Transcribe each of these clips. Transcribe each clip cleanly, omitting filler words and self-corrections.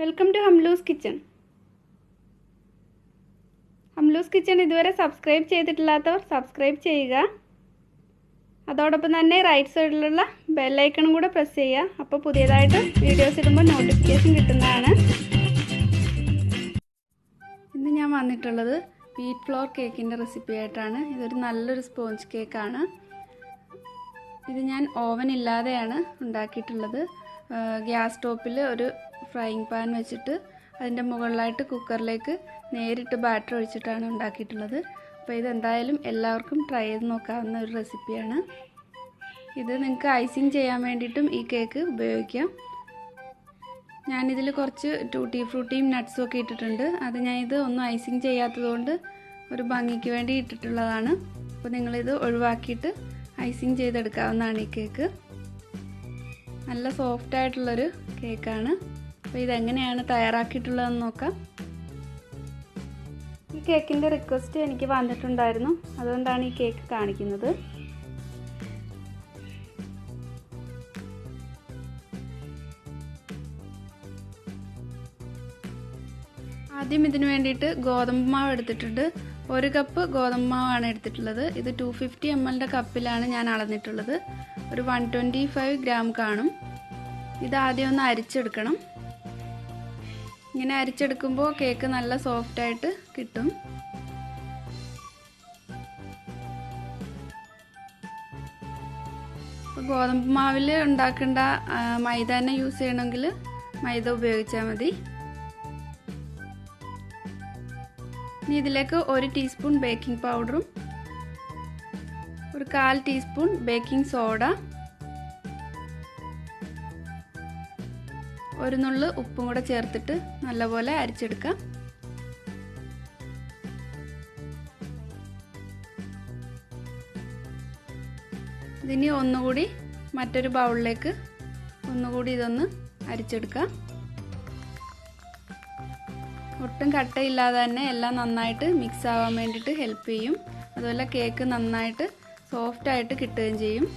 Welcome to Hamloo's kitchen. Hamloo's kitchen ഇതുവരെ subscribe ചെയ്തിട്ടില്ലാത്തവർ subscribe ചെയ്യുക. അതോടൊപ്പം തന്നെ റൈറ്റ് സൈഡിലുള്ള ബെല്ലൈക്കണും കൂടെ പ്രസ് ചെയ്യുക. അപ്പോൾ പുതിയതായിട്ട് വീഡിയോസ് ഇടുമ്പോൾ നോട്ടിഫിക്കേഷൻ കിട്ടുന്നതാണ്. ഇന്ന് ഞാൻ വന്നിട്ടുള്ളത് വീറ്റ് ഫ്ലോർ കേക്കിൻ്റെ റെസിപ്പി ആയിട്ടാണ്. ഇതൊരു നല്ലൊരു സ്പോഞ്ച് കേക്കാണ്. ഇത് ഞാൻ ഓവൻ ഇല്ലാതെയാണ് ഉണ്ടാക്കിയിട്ടുള്ളത്. ഗ്യാസ് സ്റ്റോപ്പിൽ ഒരു ഫ്രൈയിങ് പാൻ വെച്ചിട്ട് അതിൻ്റെ മുകളിലായിട്ട് കുക്കറിലേക്ക് നേരിട്ട് ബാറ്റർ ഒഴിച്ചിട്ടാണ് ഉണ്ടാക്കിയിട്ടുള്ളത്. അപ്പോൾ ഇതെന്തായാലും എല്ലാവർക്കും ട്രൈ ചെയ്ത് നോക്കാവുന്ന ഒരു റെസിപ്പിയാണ്. ഇത് നിങ്ങൾക്ക് ഐസിങ് ചെയ്യാൻ വേണ്ടിയിട്ടും ഈ കേക്ക് ഉപയോഗിക്കാം. ഞാനിതിൽ കുറച്ച് ടൂട്ടി ഫ്രൂട്ടിയും നട്ട്സും ഒക്കെ ഇട്ടിട്ടുണ്ട്. അത് ഞാനിത് ഒന്നും ഐസിങ് ചെയ്യാത്തതുകൊണ്ട് ഒരു ഭംഗിക്ക് വേണ്ടി ഇട്ടിട്ടുള്ളതാണ്. അപ്പോൾ നിങ്ങളിത് ഒഴിവാക്കിയിട്ട് ഐസിങ് ചെയ്തെടുക്കാവുന്നതാണ് ഈ കേക്ക്. നല്ല സോഫ്റ്റ് ആയിട്ടുള്ളൊരു കേക്കാണ്. അപ്പോൾ ഇതെങ്ങനെയാണ് തയ്യാറാക്കിയിട്ടുള്ളതെന്ന് നോക്കാം. ഈ കേക്കിൻ്റെ റിക്വസ്റ്റ് എനിക്ക് വന്നിട്ടുണ്ടായിരുന്നു, അതുകൊണ്ടാണ് ഈ കേക്ക് കാണിക്കുന്നത്. ആദ്യം ഇതിന് വേണ്ടിയിട്ട് ഗോതമ്പ് മാവ് എടുത്തിട്ടുണ്ട്. 1 കപ്പ് ഗോതമ്പ് മാവാണ് എടുത്തിട്ടുള്ളത്. ഇത് 250 ml കപ്പിലാണ് ഞാൻ അളന്നിട്ടുള്ളത്. ഒരു 125 ഗ്രാം കാണും. ഇത് ആദ്യം ഒന്ന് അരിച്ചെടുക്കണം. ഇങ്ങനെ അരിച്ചെടുക്കുമ്പോൾ കേക്ക് നല്ല സോഫ്റ്റായിട്ട് കിട്ടും. ഗോതമ്പ് മാവിൽ ഉണ്ടാക്കേണ്ട മൈദ തന്നെ യൂസ് ചെയ്യണമെങ്കിൽ മൈദ ഉപയോഗിച്ചാൽ മതി. ഇനി ഇതിലേക്ക് 1 ടീസ്പൂൺ ബേക്കിംഗ് പൗഡറും ഒരു 1/4 ടീസ്പൂൺ ബേക്കിംഗ് സോഡ, ഒരു നുള്ളു ഉപ്പും കൂടെ ചേർത്തിട്ട് നല്ലപോലെ അരിച്ചെടുക്കാം. ഇതിനി ഒന്നുകൂടി മറ്റൊരു ബൗളിലേക്ക് ഒന്നുകൂടി ഇതൊന്ന് അരിച്ചെടുക്കാം. ഒട്ടും കട്ടയില്ലാതെ തന്നെ എല്ലാം നന്നായിട്ട് മിക്സ് ആവാൻ വേണ്ടിയിട്ട് ഹെൽപ്പ് ചെയ്യും. അതുപോലെ കേക്ക് നന്നായിട്ട് സോഫ്റ്റായിട്ട് കിട്ടുകയും ചെയ്യും.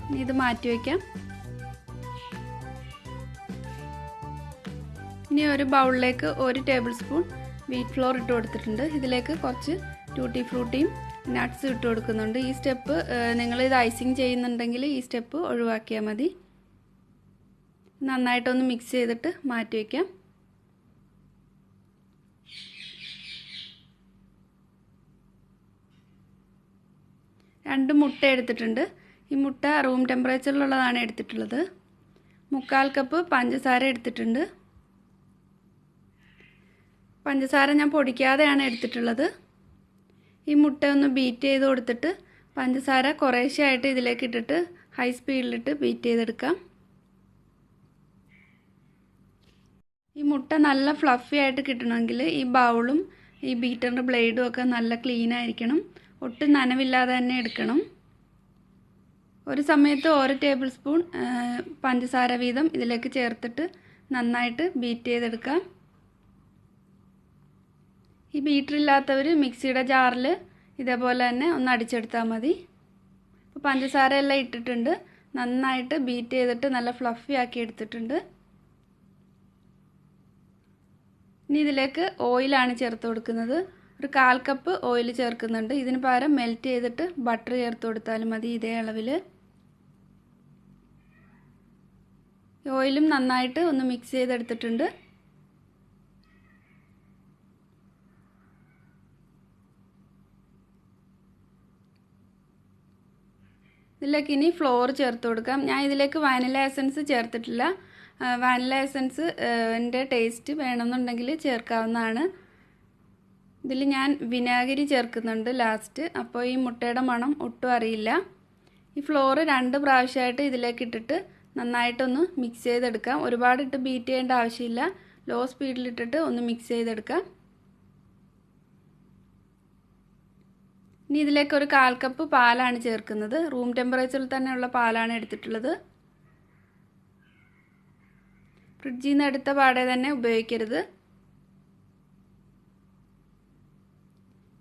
ഇനി ഇത് മാറ്റി വയ്ക്കാം. ഇനി ഒരു ബൗളിലേക്ക് 1 ടേബിൾ സ്പൂൺ വീറ്റ് ഫ്ലോർ ഇട്ട് കൊടുത്തിട്ടുണ്ട്. ഇതിലേക്ക് കുറച്ച് ടൂട്ടി ഫ്രൂട്ടിയും നട്ട്സ് ഇട്ട് കൊടുക്കുന്നുണ്ട്. ഈ സ്റ്റെപ്പ് നിങ്ങളിത് ഐസിങ് ചെയ്യുന്നുണ്ടെങ്കിൽ ഈ സ്റ്റെപ്പ് ഒഴിവാക്കിയാൽ മതി. നന്നായിട്ടൊന്ന് മിക്സ് ചെയ്തിട്ട് മാറ്റി വയ്ക്കാം. രണ്ട് മുട്ട എടുത്തിട്ടുണ്ട്. ഈ മുട്ട റൂം ടെമ്പറേച്ചറിലുള്ളതാണ് എടുത്തിട്ടുള്ളത്. 1/4 കപ്പ് പഞ്ചസാര എടുത്തിട്ടുണ്ട്. പഞ്ചസാര ഞാൻ പൊടിക്കാതെയാണ് എടുത്തിട്ടുള്ളത്. ഈ മുട്ട ഒന്ന് ബീറ്റ് ചെയ്ത് കൊടുത്തിട്ട് പഞ്ചസാര കുറേശ്ശെ ആയിട്ട് ഇതിലേക്ക് ഇട്ടിട്ട് ഹൈ സ്പീഡിലിട്ട് ബീറ്റ് ചെയ്തെടുക്കാം. ഈ മുട്ട നല്ല ഫ്ലഫി ആയിട്ട് കിട്ടണമെങ്കിൽ ഈ ബൗളും ഈ ബീറ്ററിൻ്റെ ബ്ലേഡും ഒക്കെ നല്ല ക്ലീൻ ആയിരിക്കണം. ഒട്ടും നനവില്ലാതെ തന്നെ എടുക്കണം. ഒരു സമയത്ത് 1 ടേബിൾ സ്പൂൺ പഞ്ചസാര വീതം ഇതിലേക്ക് ചേർത്തിട്ട് നന്നായിട്ട് ബീറ്റ് ചെയ്തെടുക്കാം. ഈ ബീറ്റർ ഇല്ലാത്തവർ മിക്സിയുടെ ജാറിൽ ഇതേപോലെ തന്നെ ഒന്ന് അടിച്ചെടുത്താൽ മതി. അപ്പോൾ പഞ്ചസാര എല്ലാം ഇട്ടിട്ടുണ്ട്. നന്നായിട്ട് ബീറ്റ് ചെയ്തിട്ട് നല്ല ഫ്ലഫി ആക്കി എടുത്തിട്ടുണ്ട്. ഇനി ഇതിലേക്ക് ഓയിലാണ് ചേർത്ത് കൊടുക്കുന്നത്. ഒരു 1/4 കപ്പ് ഓയിൽ ചേർക്കുന്നുണ്ട്. ഇതിന് പകരം മെൽറ്റ് ചെയ്തിട്ട് ബട്ടർ ചേർത്ത് കൊടുത്താലും മതി ഇതേ അളവിൽ. ഓയിലും നന്നായിട്ട് ഒന്ന് മിക്സ് ചെയ്തെടുത്തിട്ടുണ്ട്. ഇതിലേക്ക് ഇനി ഫ്ലോർ ചേർത്ത് കൊടുക്കാം. ഞാൻ ഇതിലേക്ക് വാനില എസൻസ് ചേർത്തിട്ടില്ല. വാനില എസൻസ് എൻ്റെ ടേസ്റ്റ് വേണമെന്നുണ്ടെങ്കിൽ ചേർക്കാവുന്നതാണ്. ഇതിൽ ഞാൻ വിനാഗിരി ചേർക്കുന്നുണ്ട് ലാസ്റ്റ്. അപ്പോൾ ഈ മുട്ടയുടെ മണം ഒട്ടും അറിയില്ല. ഈ ഫ്ലോർ 2 പ്രാവശ്യമായിട്ട് ഇതിലേക്ക് ഇട്ടിട്ട് നന്നായിട്ടൊന്ന് മിക്സ് ചെയ്തെടുക്കാം. ഒരുപാടിട്ട് ബീറ്റ് ചെയ്യേണ്ട ആവശ്യമില്ല. ലോ സ്പീഡിലിട്ടിട്ട് ഒന്ന് മിക്സ് ചെയ്തെടുക്കാം. ഇനി ഇതിലേക്ക് ഒരു 1/4 കപ്പ് പാലാണ് ചേർക്കുന്നത്. റൂം ടെമ്പറേച്ചറിൽ തന്നെയുള്ള പാലാണ് എടുത്തിട്ടുള്ളത്. ഫ്രിഡ്ജിൽ നിന്ന് എടുത്ത പാടെ തന്നെ ഉപയോഗിക്കരുത്.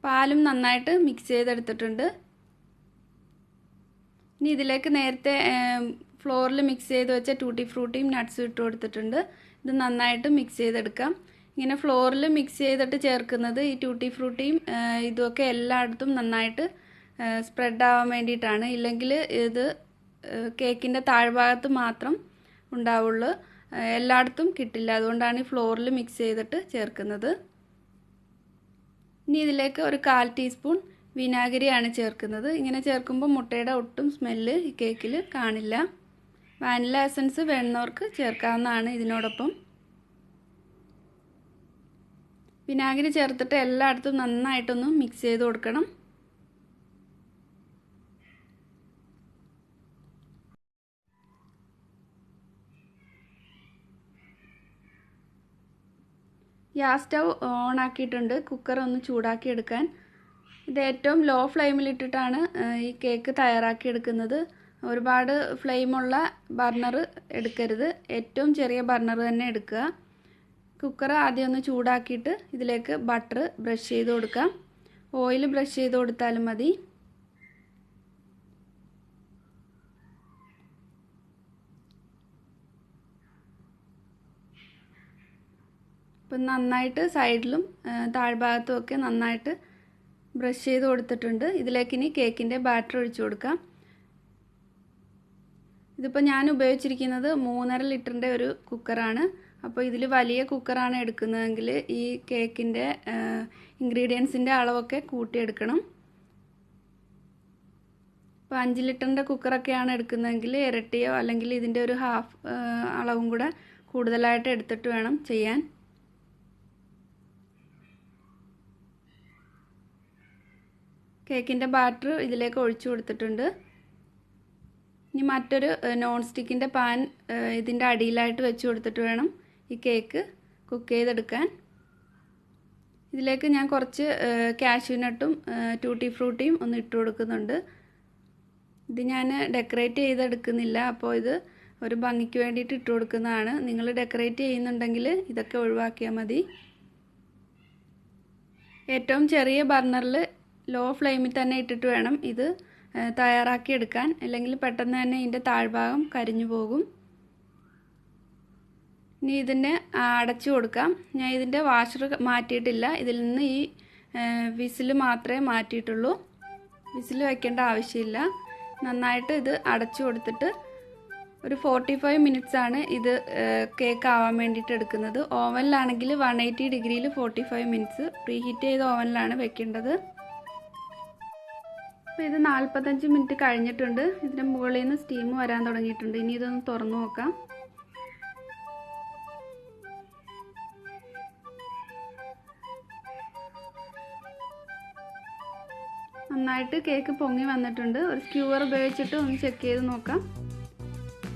പാലും നന്നായിട്ട് മിക്സ് ചെയ്തെടുത്തിട്ടുണ്ട്. ഇനി ഇതിലേക്ക് നേരത്തെ ഫ്ലോറിൽ മിക്സ് ചെയ്ത് വെച്ച ടൂട്ടി ഫ്രൂട്ടിയും നട്ട്സും ഇട്ട് കൊടുത്തിട്ടുണ്ട്. ഇത് നന്നായിട്ട് മിക്സ് ചെയ്തെടുക്കാം. ഇങ്ങനെ ഫ്ലോറിൽ മിക്സ് ചെയ്തിട്ട് ചേർക്കുന്നത് ഈ ടൂട്ടി ഫ്രൂട്ടിയും ഇതൊക്കെ എല്ലായിടത്തും നന്നായിട്ട് സ്പ്രെഡ് ആവാൻ വേണ്ടിയിട്ടാണ്. ഇല്ലെങ്കിൽ ഇത് കേക്കിൻ്റെ താഴ്ഭാഗത്ത് മാത്രം ഉണ്ടാവുള്ളൂ, എല്ലായിടത്തും കിട്ടില്ല. അതുകൊണ്ടാണ് ഈ ഫ്ലോറിൽ മിക്സ് ചെയ്തിട്ട് ചേർക്കുന്നത്. ഇനി ഇതിലേക്ക് ഒരു 1/4 ടീസ്പൂൺ വിനാഗിരിയാണ് ചേർക്കുന്നത്. ഇങ്ങനെ ചേർക്കുമ്പോൾ മുട്ടയുടെ ഒട്ടും സ്മെല്ല് ഈ കേക്കിൽ കാണില്ല. വാനില എസൻസ് വേണമെന്നവർക്ക് ചേർക്കാവുന്നതാണ് ഇതിനോടൊപ്പം. വിനാഗിരി ചേർത്തിട്ട് എല്ലായിടത്തും നന്നായിട്ടൊന്ന് മിക്സ് ചെയ്ത് കൊടുക്കണം. ഗ്യാസ് സ്റ്റൗ ഓൺ ആക്കിയിട്ടുണ്ട്. കുക്കർ ഒന്ന് ചൂടാക്കി എടുക്കാൻ. ഇത് ഏറ്റവും ലോ ഫ്ലെയിമിലിട്ടിട്ടാണ് ഈ കേക്ക് തയ്യാറാക്കി എടുക്കുന്നത്. ഒരുപാട് ഫ്ലെയിമുള്ള ബർണർ എടുക്കരുത്, ഏറ്റവും ചെറിയ ബർണർ തന്നെ എടുക്കുക. കുക്കർ ആദ്യം ഒന്ന് ചൂടാക്കിയിട്ട് ഇതിലേക്ക് ബട്ടർ ബ്രഷ് ചെയ്ത് കൊടുക്കാം. ഓയിൽ ബ്രഷ് ചെയ്ത് കൊടുത്താലും മതി. ഇപ്പം നന്നായിട്ട് സൈഡിലും താഴ്ഭാഗത്തും ഒക്കെ നന്നായിട്ട് ബ്രഷ് ചെയ്ത് കൊടുത്തിട്ടുണ്ട്. ഇതിലേക്ക് ഇനി കേക്കിൻ്റെ ബാറ്റർ ഒഴിച്ചു കൊടുക്കാം. ഇതിപ്പോൾ ഞാൻ ഉപയോഗിച്ചിരിക്കുന്നത് 3.5 ലിറ്ററിൻ്റെ ഒരു കുക്കറാണ്. അപ്പോൾ ഇതിൽ വലിയ കുക്കറാണ് എടുക്കുന്നതെങ്കിൽ ഈ കേക്കിൻ്റെ ഇൻഗ്രീഡിയൻസിൻ്റെ അളവൊക്കെ കൂട്ടിയെടുക്കണം. ഇപ്പോൾ 5 ലിറ്ററിൻ്റെ കുക്കറൊക്കെയാണ് എടുക്കുന്നതെങ്കിൽ ഇരട്ടിയോ അല്ലെങ്കിൽ ഇതിൻ്റെ ഒരു ഹാഫ് അളവും കൂടെ കൂടുതലായിട്ട് എടുത്തിട്ട് വേണം ചെയ്യാൻ. കേക്കിൻ്റെ ബാറ്റർ ഇതിലേക്ക് ഒഴിച്ചു കൊടുത്തിട്ടുണ്ട്. ഇനി മറ്റൊരു നോൺ സ്റ്റിക്കിൻ്റെ പാൻ ഇതിൻ്റെ അടിയിലായിട്ട് വെച്ച് കൊടുത്തിട്ട് വേണം ഈ കേക്ക് കുക്ക് ചെയ്തെടുക്കാൻ. ഇതിലേക്ക് ഞാൻ കുറച്ച് കാഷ്യൂ നട്ടും ടൂട്ടി ഫ്രൂട്ടിയും ഒന്ന് ഇട്ട് കൊടുക്കുന്നുണ്ട്. ഇത് ഞാൻ ഡെക്കറേറ്റ് ചെയ്തെടുക്കുന്നില്ല, അപ്പോൾ ഇത് ഒരു ഭംഗിക്ക് വേണ്ടിയിട്ട് ഇട്ട് കൊടുക്കുന്നതാണ്. നിങ്ങൾ ഡെക്കറേറ്റ് ചെയ്യുന്നുണ്ടെങ്കിൽ ഇതൊക്കെ ഒഴിവാക്കിയാൽ മതി. ഏറ്റവും ചെറിയ ബർണറിൽ ലോ ഫ്ലെയിമിൽ തന്നെ ഇട്ടിട്ട് വേണം ഇത് തയ്യാറാക്കി എടുക്കാൻ, അല്ലെങ്കിൽ പെട്ടെന്ന് തന്നെ ഇതിൻ്റെ താഴ്ഭാഗം കരിഞ്ഞു പോകും. ഇനി ഇതിനെ അടച്ചു കൊടുക്കാം. ഞാൻ ഇതിൻ്റെ വാഷർ മാറ്റിയിട്ടില്ല, ഇതിൽ നിന്ന് ഈ വിസിൽ മാത്രമേ മാറ്റിയിട്ടുള്ളൂ. വിസിൽ വയ്ക്കേണ്ട ആവശ്യമില്ല. നന്നായിട്ട് ഇത് അടച്ചു കൊടുത്തിട്ട് ഒരു 45 മിനിറ്റ്സ് ആണ് ഇത് കേക്ക് ആവാൻ വേണ്ടിയിട്ട് എടുക്കുന്നത്. ഓവനിലാണെങ്കിൽ 180 ഡിഗ്രിയിൽ 45 മിനിറ്റ്സ് പ്രീ ഹീറ്റ് ചെയ്ത ഓവനിലാണ് വെക്കേണ്ടത്. അപ്പോൾ ഇത് 45 മിനിറ്റ് കഴിഞ്ഞിട്ടുണ്ട്. ഇതിൻ്റെ മുകളിൽ നിന്ന് സ്റ്റീം വരാൻ തുടങ്ങിയിട്ടുണ്ട്. ഇനി ഇതൊന്ന് തുറന്നു നോക്കാം. നന്നായിട്ട് കേക്ക് പൊങ്ങി വന്നിട്ടുണ്ട്. ഒരു സ്ക്യൂവർ ഉപയോഗിച്ചിട്ട് ഒന്ന് ചെക്ക് ചെയ്ത് നോക്കാം.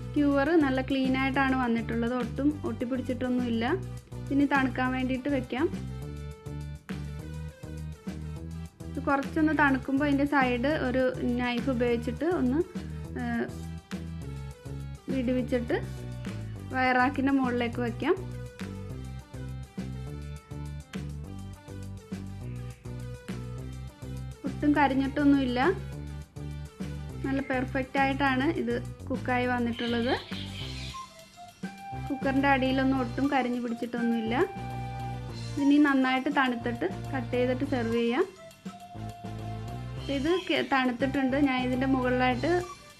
സ്ക്യൂവർ നല്ല ക്ലീൻ ആയിട്ടാണ് വന്നിട്ടുള്ളത്, ഒട്ടും ഒട്ടിപ്പിടിച്ചിട്ടൊന്നുമില്ല. ഇനി തണുക്കാൻ വേണ്ടിയിട്ട് വെക്കാം. ഇത് കുറച്ചൊന്ന് തണുക്കുമ്പോൾ അതിൻ്റെ സൈഡ് ഒരു നൈഫ് ഉപയോഗിച്ചിട്ട് ഒന്ന് വിടുവിച്ചിട്ട് വയറാക്കിൻ്റെ മുകളിലേക്ക് വയ്ക്കാം. ഒട്ടും കരിഞ്ഞിട്ടൊന്നുമില്ല, നല്ല പെർഫെക്റ്റ് ആയിട്ടാണ് ഇത് കുക്കായി വന്നിട്ടുള്ളത്. കുക്കറിൻ്റെ അടിയിലൊന്നും ഒട്ടും കരിഞ്ഞു പിടിച്ചിട്ടൊന്നുമില്ല. ഇനി നന്നായിട്ട് തണുത്തിട്ട് കട്ട് ചെയ്തിട്ട് സെർവ് ചെയ്യാം. ഇത് തണുത്തിട്ടുണ്ട്. ഞാൻ ഇതിൻ്റെ മുകളിലായിട്ട്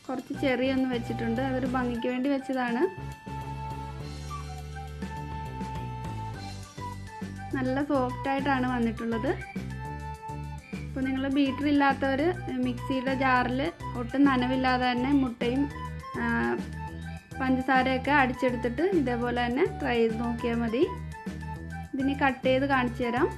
കുറച്ച് ചെറി ഒന്ന് വെച്ചിട്ടുണ്ട്, അതൊരു ഭംഗിക്ക് വേണ്ടി വെച്ചതാണ്. നല്ല സോഫ്റ്റ് ആയിട്ടാണ് വന്നിട്ടുള്ളത്. അപ്പോൾ നിങ്ങൾ ബീറ്റർ ഇല്ലാത്തവർ മിക്സിയുടെ ജാറിൽ ഒട്ടും നനവില്ലാതെ തന്നെ മുട്ടയും പഞ്ചസാരയൊക്കെ അടിച്ചെടുത്തിട്ട് ഇതേപോലെ തന്നെ ട്രൈ ചെയ്ത് നോക്കിയാൽ മതി. ഇതിനി കട്ട് ചെയ്ത് കാണിച്ചു തരാം.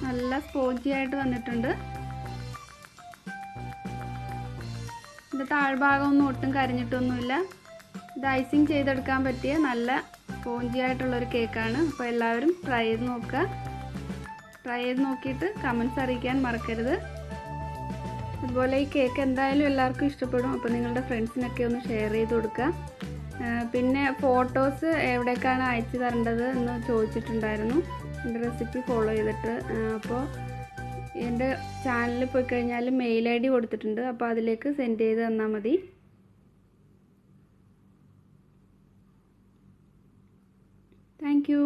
നല്ല സ്പോഞ്ചി ആയിട്ട് വന്നിട്ടുണ്ട്. ഇതിൻ്റെ താഴ്ഭാഗമൊന്നും ഒട്ടും കരിഞ്ഞിട്ടൊന്നുമില്ല. ഇത് ഐസിങ് ചെയ്തെടുക്കാൻ പറ്റിയ നല്ല സ്പോഞ്ചി ആയിട്ടുള്ളൊരു കേക്കാണ്. അപ്പോൾ എല്ലാവരും ട്രൈ ചെയ്ത് നോക്കുക. ട്രൈ ചെയ്ത് നോക്കിയിട്ട് കമൻസ് അറിയിക്കാൻ മറക്കരുത്. അതുപോലെ ഈ കേക്ക് എന്തായാലും എല്ലാവർക്കും ഇഷ്ടപ്പെടും. അപ്പോൾ നിങ്ങളുടെ ഫ്രണ്ട്സിനൊക്കെ ഒന്ന് ഷെയർ ചെയ്ത് കൊടുക്കുക. പിന്നെ ഫോട്ടോസ് എവിടേക്കാണ് അയച്ചു തരേണ്ടത് എന്ന് ചോദിച്ചിട്ടുണ്ടായിരുന്നു എൻ്റെ റെസിപ്പി ഫോളോ ചെയ്തിട്ട്. അപ്പോൾ എൻ്റെ ചാനലിൽ പോയി കഴിഞ്ഞാൽ മെയിൽ ID കൊടുത്തിട്ടുണ്ട്. അപ്പോൾ അതിലേക്ക് സെൻഡ് ചെയ്ത് തന്നാൽ മതി. Thank you.